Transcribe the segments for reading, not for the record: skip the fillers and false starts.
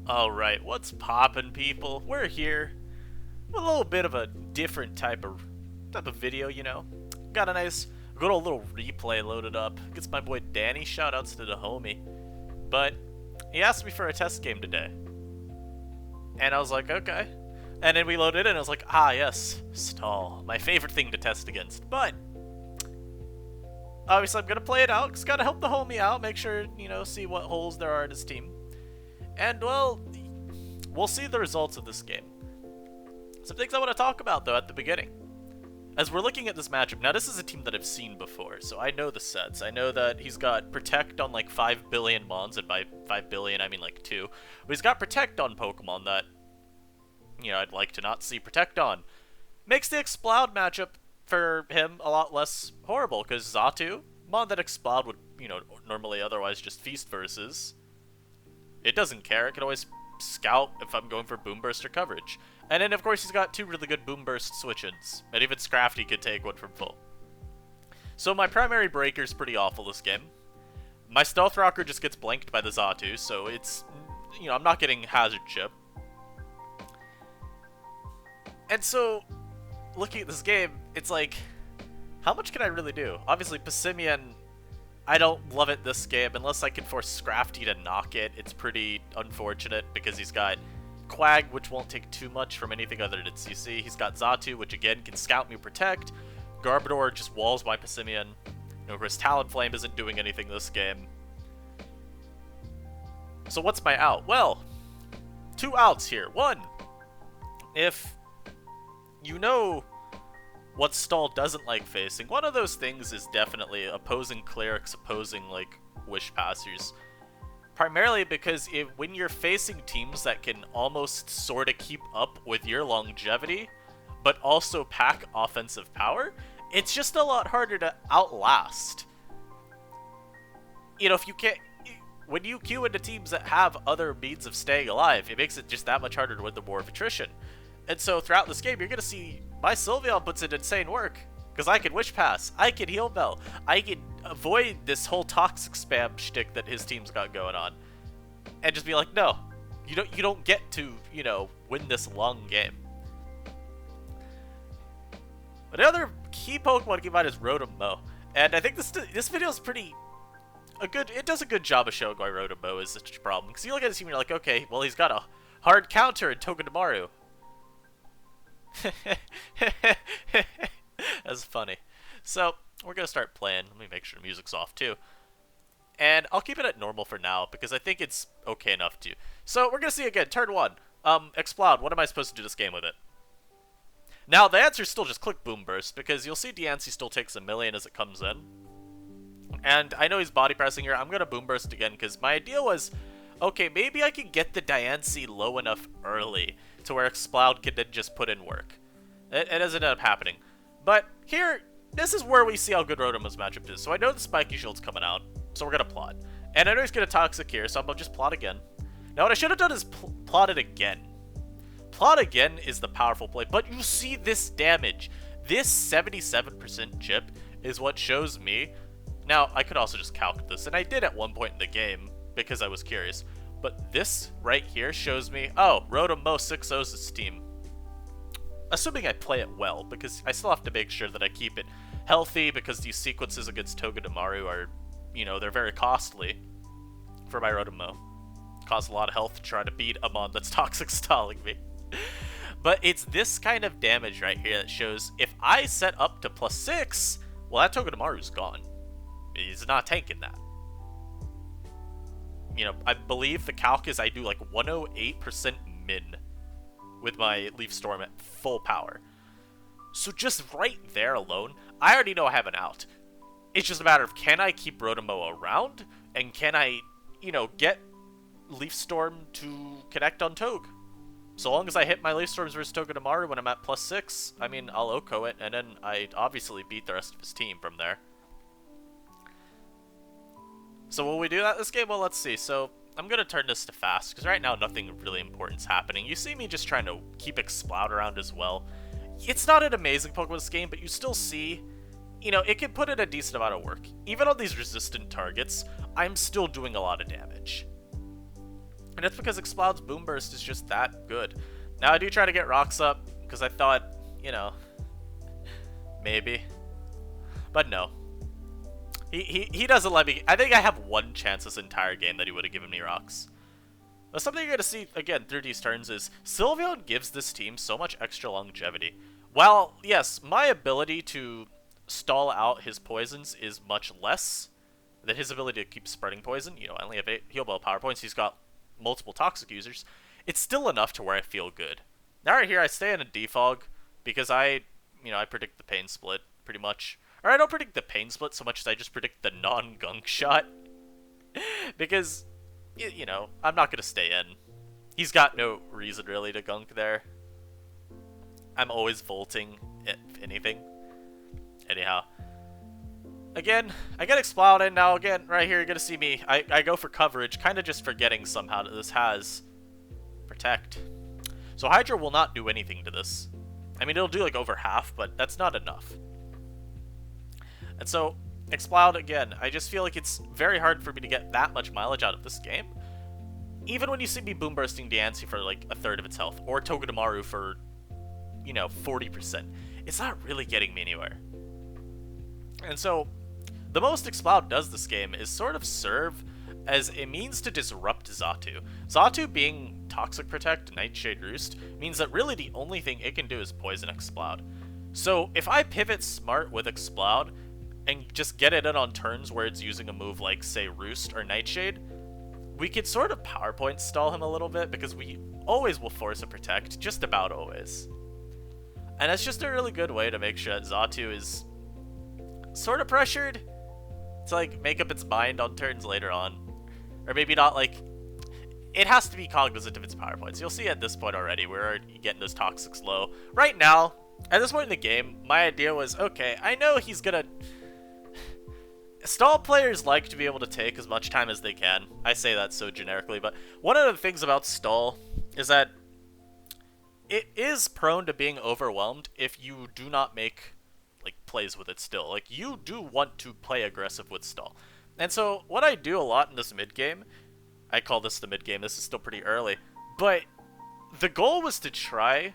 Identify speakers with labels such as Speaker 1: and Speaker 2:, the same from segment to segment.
Speaker 1: Alright, what's poppin', people? We're here with a little bit of a different type of video, you know. Got a nice good old little replay loaded up. Gets my boy Dani, shoutouts to the homie. But he asked me for a test game today. And I was like, okay. And then we loaded it and I was like, ah yes, stall. My favorite thing to test against. But obviously I'm gonna play it out, because gotta help the homie out, make sure, see what holes there are in his team. And, well, we'll see the results of this game. Some things I want to talk about, though, at the beginning. As we're looking at this matchup, now this is a team that I've seen before, so I know the sets. I know that he's got Protect on like 5 billion mons, and by 5 billion I mean like 2. But he's got Protect on Pokemon that, I'd like to not see Protect on. Makes the Exploud matchup for him a lot less horrible, because Xatu, mon that Exploud would, normally otherwise just Feast versus, it doesn't care. It can always scout if I'm going for Boom Burst or coverage. And then, of course, he's got 2 really good Boom Burst switch-ins. And even Scrafty could take one from full. So my primary breaker's pretty awful this game. My Stealth Rocker just gets blanked by the Xatu, so it's, I'm not getting Hazard Chip. And so, looking at this game, it's like, how much can I really do? Obviously, Passimian, I don't love it this game, unless I can force Scrafty to knock it. It's pretty unfortunate, because he's got Quag, which won't take too much from anything other than CC. He's got Xatu, which again can scout me, protect. Garbodor just walls my Passimian. Of course, Talonflame isn't doing anything this game. So what's my out? Well, 2 outs here. 1, if you know what Stall doesn't like facing, one of those things is definitely opposing clerics, opposing, like, wish passers. Primarily because when you're facing teams that can almost sort of keep up with your longevity, but also pack offensive power, it's just a lot harder to outlast. If you can't, when you queue into teams that have other means of staying alive, it makes it just that much harder to win the war of attrition. And so throughout this game, you're going to see my Sylveon puts in insane work. Because I can Wish Pass, I can Heal Bell, I can avoid this whole toxic spam shtick that his team's got going on. And just be like, no, you don't get to, win this long game. But the other key Pokemon to keep in mind is Rotom-C. And I think this video is it does a good job of showing why Rotom-C is such a problem. Because you look at this team and you're like, okay, well he's got a hard counter in Togedemaru. That's funny. So, we're going to start playing. Let me make sure the music's off, too. And I'll keep it at normal for now, because I think it's okay enough to. So, we're going to see again, turn 1. Exploud, what am I supposed to do this game with it? Now, the answer is still just click Boom Burst, because you'll see Diancie still takes 1,000,000 as it comes in. And I know he's body pressing here. I'm going to Boom Burst again, because my idea was, okay, maybe I can get the Diancie low enough early to where Exploud can then just put in work. It doesn't end up happening. But here, this is where we see how good Rotom-C's matchup is. So I know the Spiky Shield's coming out, so we're going to plot. And I know he's going to Toxic here, so I'm going to just plot again. Now what I should have done is plot it again. Plot again is the powerful play, but you see this damage. This 77% chip is what shows me. Now, I could also just calc this, and I did at one point in the game, because I was curious. But this right here shows me, oh, Rotom-C 6-0's his team. Assuming I play it well, because I still have to make sure that I keep it healthy, because these sequences against Togedemaru are, they're very costly for my Rotom-C. Cost a lot of health to try to beat a mon that's toxic stalling me. But it's this kind of damage right here that shows, if I set up to +6, well, that Togedemaru's gone. He's not tanking that. I believe the calc is I do like 108% min with my Leaf Storm at full power. So just right there alone, I already know I have an out. It's just a matter of, can I keep Rotom-C around? And can I, get Leaf Storm to connect on Tog? So long as I hit my Leaf Storms versus Togedemaru when I'm at +6, I mean, I'll OHKO it, and then I obviously beat the rest of his team from there. So will we do that this game? Well, let's see. So I'm going to turn this to fast, because right now nothing really important's happening. You see me just trying to keep Exploud around as well. It's not an amazing Pokemon this game, but you still see, it can put in a decent amount of work. Even on these resistant targets, I'm still doing a lot of damage. And it's because Exploud's Boom Burst is just that good. Now I do try to get rocks up, because I thought, you know, maybe. But no. He doesn't let me. I think I have one chance this entire game that he would have given me rocks. But something you're going to see, again, through these turns is Sylveon gives this team so much extra longevity. While, yes, my ability to stall out his poisons is much less than his ability to keep spreading poison. You know, I only have 8 heal bell power points. He's got multiple toxic users. It's still enough to where I feel good. Now right here, I stay in a defog because I predict the pain split pretty much. Or I don't predict the pain split so much as I just predict the non-gunk shot. Because, you know, I'm not going to stay in. He's got no reason really to gunk there. I'm always vaulting, if anything. Anyhow. Again, I get Explode in. Now again, right here, you're going to see me. I go for coverage, kind of just forgetting somehow that this has Protect. So Hydra will not do anything to this. I mean, it'll do like over half, but that's not enough. And so, Explode again, I just feel like it's very hard for me to get that much mileage out of this game. Even when you see me boom bursting Diancie for like a third of its health, or Togedemaru for, you know, 40%, it's not really getting me anywhere. And so, the most Explode does this game is sort of serve as a means to disrupt Xatu. Xatu being Toxic Protect, Nightshade Roost, means that really the only thing it can do is Poison Explode. So if I pivot smart with Explode, and just get it in on turns where it's using a move like, say, Roost or Nightshade, we could sort of PowerPoint stall him a little bit, because we always will force a Protect, just about always. And it's just a really good way to make sure that Xatu is sort of pressured to, like, make up its mind on turns later on. Or maybe not, like, it has to be cognizant of its power points. You'll see at this point already, we're already getting those Toxics low. Right now, at this point in the game, my idea was, okay, I know he's gonna... Stall players like to be able to take as much time as they can. I say that so generically, but one of the things about stall is that it is prone to being overwhelmed if you do not make, like, plays with it still. Like, you do want to play aggressive with stall. And so, what I do a lot in this mid-game, I call this the mid-game, this is still pretty early, but the goal was to try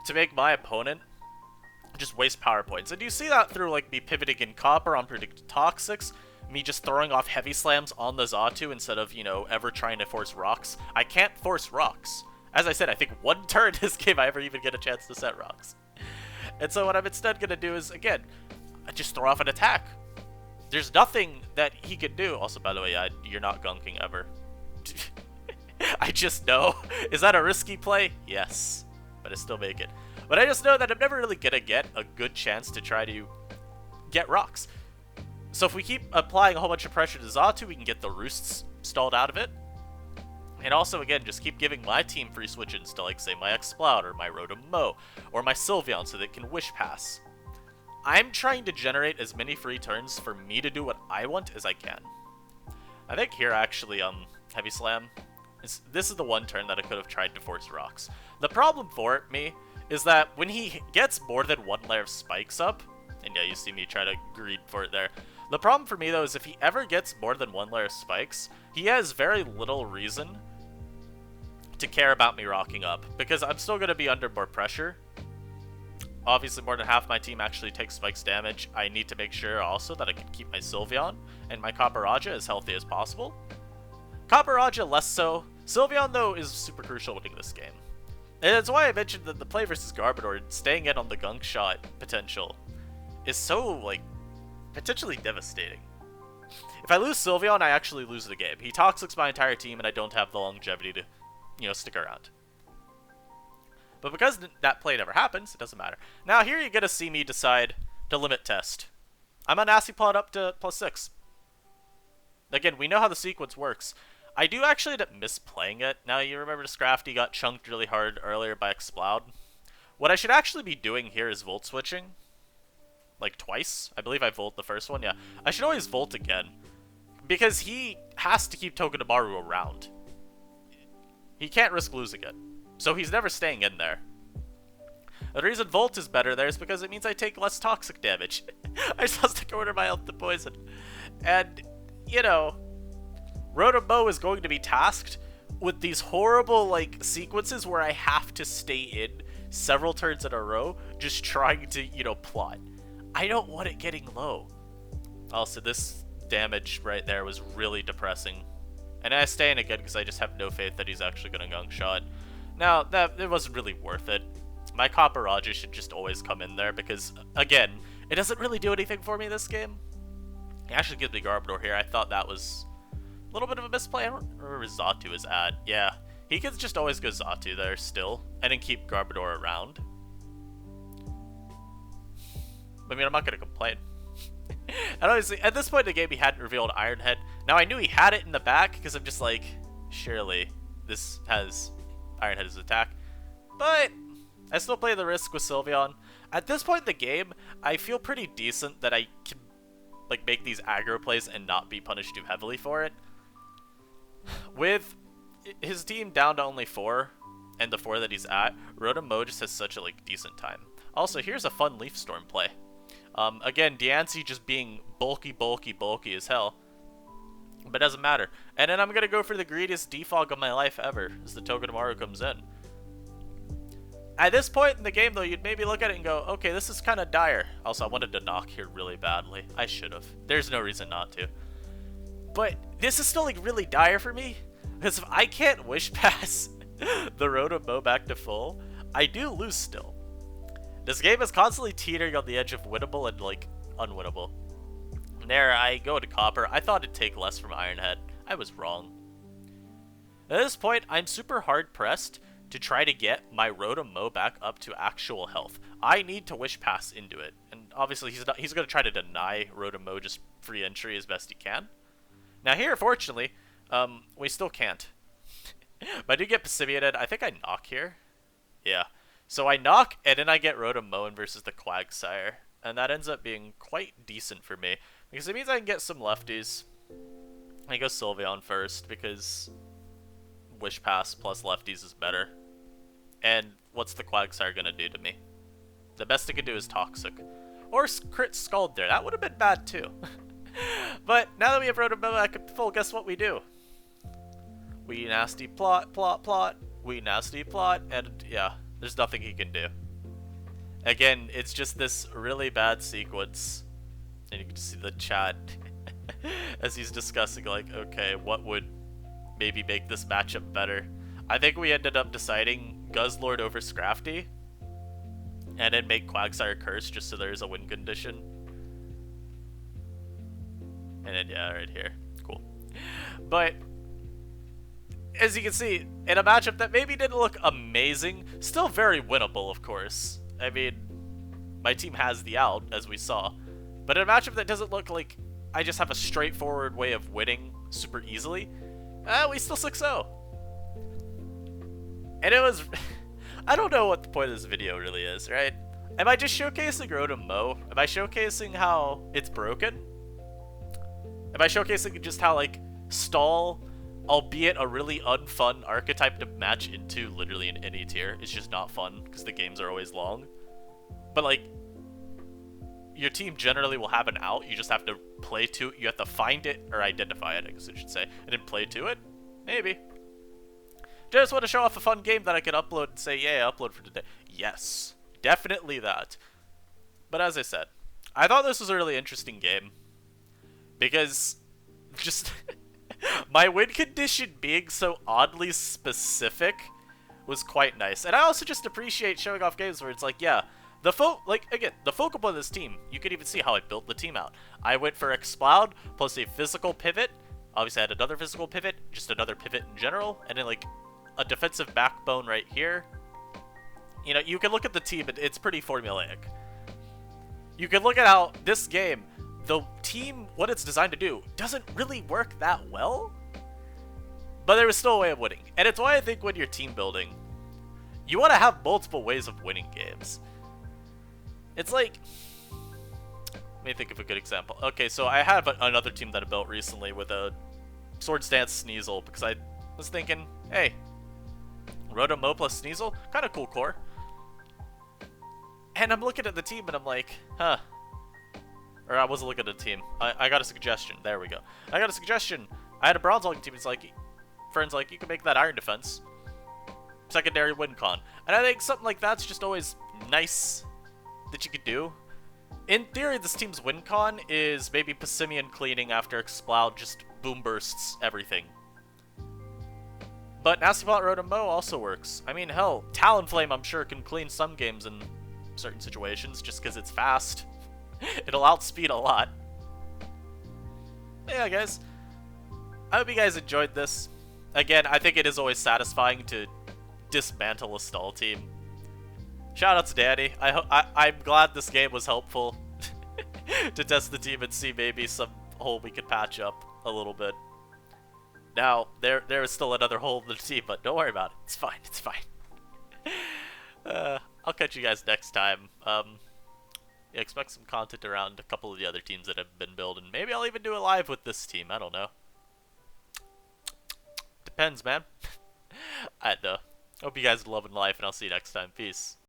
Speaker 1: to make my opponent just waste power points. And you see that through, like, me pivoting in Copper on predicted Toxics, me just throwing off Heavy Slams on the Xatu instead of, you know, ever trying to force rocks. I can't force rocks. As I said, I think one turn this game I ever even get a chance to set rocks. And so what I'm instead going to do is, again, just throw off an attack. There's nothing that he could do. Also, by the way, you're not gunking ever. I just know. Is that a risky play? Yes. But I still make it. But I just know that I'm never really going to get a good chance to try to get rocks. So if we keep applying a whole bunch of pressure to Xatu, we can get the Roosts stalled out of it. And also, again, just keep giving my team free switch-ins to, like, say, my Exploud or my Rotom-C or my Sylveon so they can Wish Pass. I'm trying to generate as many free turns for me to do what I want as I can. I think here, actually, Heavy Slam. This is the one turn that I could have tried to force rocks. The problem for me is that when he gets more than one layer of spikes up, and yeah, you see me try to greed for it there. The problem for me, though, is if he ever gets more than one layer of spikes, he has very little reason to care about me rocking up, because I'm still going to be under more pressure. Obviously, more than half my team actually takes spikes damage. I need to make sure also that I can keep my Sylveon and my Copperajah as healthy as possible. Copperajah less so. Sylveon, though, is super crucial winning this game. And that's why I mentioned that the play versus Garbodor, staying in on the gunk shot potential, is so, like, potentially devastating. If I lose Sylveon, I actually lose the game. He Toxics my entire team, and I don't have the longevity to, you know, stick around. But because that play never happens, it doesn't matter. Now, here you're going to see me decide to limit test. I'm on Nasty Plot up to +6. Again, we know how the sequence works. I do actually end up misplaying it. Now, you remember Scrafty got chunked really hard earlier by Explode. What I should actually be doing here is Volt switching. Like, twice. I believe I Volt the first one, yeah. I should always Volt again. Because he has to keep Togedemaru around. He can't risk losing it. So he's never staying in there. The reason Volt is better there is because it means I take less toxic damage. I just have to order my health to poison. And, you know, Rotom-C is going to be tasked with these horrible, like, sequences where I have to stay in several turns in a row just trying to, you know, plot. I don't want it getting low. Also, this damage right there was really depressing. And I stay in again because I just have no faith that he's actually going to Gunk Shot. Now, it wasn't really worth it. My Kaparaja should just always come in there because, again, it doesn't really do anything for me this game. He actually gives me Garbodor here. I thought that was a little bit of a misplay. I don't remember where Xatu is at. Yeah, he can just always go Xatu there still, and then keep Garbodor around. I mean, I'm not going to complain. And obviously, at this point in the game, he hadn't revealed Iron Head. Now, I knew he had it in the back, because I'm just like, surely this has Iron Head as attack. But I still play the risk with Sylveon. At this point in the game, I feel pretty decent that I can, like, make these aggro plays and not be punished too heavily for it. With his team down to only 4, and the 4 that he's at, Rotom-C just has such a, like, decent time. Also, here's a fun Leaf Storm play. Again, Diancie just being bulky as hell. But it doesn't matter. And then I'm going to go for the greediest defog of my life ever, as the Togedemaru comes in. At this point in the game, though, you'd maybe look at it and go, okay, this is kind of dire. Also, I wanted to knock here really badly. I should have. There's no reason not to. But this is still, like, really dire for me. Because if I can't Wish Pass the Rotom-C back to full, I do lose still. This game is constantly teetering on the edge of winnable and, like, unwinnable. And there, I go to Copper. I thought it'd take less from Iron Head. I was wrong. At this point, I'm super hard-pressed to try to get my Rotom-C back up to actual health. I need to Wish Pass into it. And obviously, he's going to try to deny Rotom-C just free entry as best he can. Now here, fortunately, we still can't. But I do get Passimiated. I think I knock here. Yeah. So I knock, and then I get Rotom-C versus the Quagsire. And that ends up being quite decent for me. Because it means I can get some lefties. I go Sylveon first, because Wish Pass plus lefties is better. And what's the Quagsire gonna do to me? The best it could do is Toxic. Or crit Scald there. That would have been bad too. But now that we have Rotom-C back at full, guess what we do? We nasty plot. We nasty plot. And yeah, there's nothing he can do. Again, it's just this really bad sequence. And you can see the chat as he's discussing, like, okay, what would maybe make this matchup better? I think we ended up deciding Guzzlord over Scrafty, and then make Quagsire Curse just so there's a win condition. And then, yeah, right here. Cool. But as you can see, in a matchup that maybe didn't look amazing, still very winnable, of course. I mean, my team has the out, as we saw. But in a matchup that doesn't look like I just have a straightforward way of winning super easily, we still 6-0. And it was... I don't know what the point of this video really is, right? Am I just showcasing Rotom-C? Am I showcasing how it's broken? Am I showcasing just how, like, stall, albeit a really unfun archetype to match into literally in any tier, is just not fun because the games are always long? But, like, your team generally will have an out, you just have to play to it, you have to find it, or identify it, I guess I should say, and then play to it? Maybe. Just want to show off a fun game that I can upload and say, yeah, upload for today. Yes, definitely that. But as I said, I thought this was a really interesting game. Because just my win condition being so oddly specific was quite nice. And I also just appreciate showing off games where it's like, yeah, the focal point of this team, you can even see how I built the team out. I went for Exploud plus a physical pivot. Obviously I had another physical pivot, just another pivot in general, and then like a defensive backbone right here. You know, you can look at the team, it's pretty formulaic. You can look at how this game, the team, what it's designed to do, doesn't really work that well, but there was still a way of winning. And it's why I think when you're team building, you want to have multiple ways of winning games. It's like, let me think of a good example. Okay, so I have another team that I built recently with a Swords Dance Sneasel, because I was thinking, hey, Rotom-C plus Sneasel, kind of cool core. And I'm looking at the team and I'm like, huh. Or I wasn't looking at the team. I got a suggestion. There we go. I got a suggestion. I had a Bronzong team. It's like, friends like, you can make that iron defense. Secondary win con. And I think something like that's just always nice that you could do. In theory, this team's win con is maybe Passimian cleaning after Exploud just boom bursts everything. But Nasty Plot Rotom-Mo also works. I mean, hell, Talonflame I'm sure can clean some games in certain situations just because it's fast. It'll outspeed a lot. But yeah, guys. I hope you guys enjoyed this. Again, I think it is always satisfying to dismantle a stall team. Shout out to Dani. I'm glad this game was helpful to test the team and see maybe some hole we could patch up a little bit. Now, there is still another hole in the team, but don't worry about it. It's fine. It's fine. I'll catch you guys next time. Yeah, expect some content around a couple of the other teams that have been building. Maybe I'll even do a live with this team. I don't know. Depends, man. I know. Hope you guys are loving life, and I'll see you next time. Peace.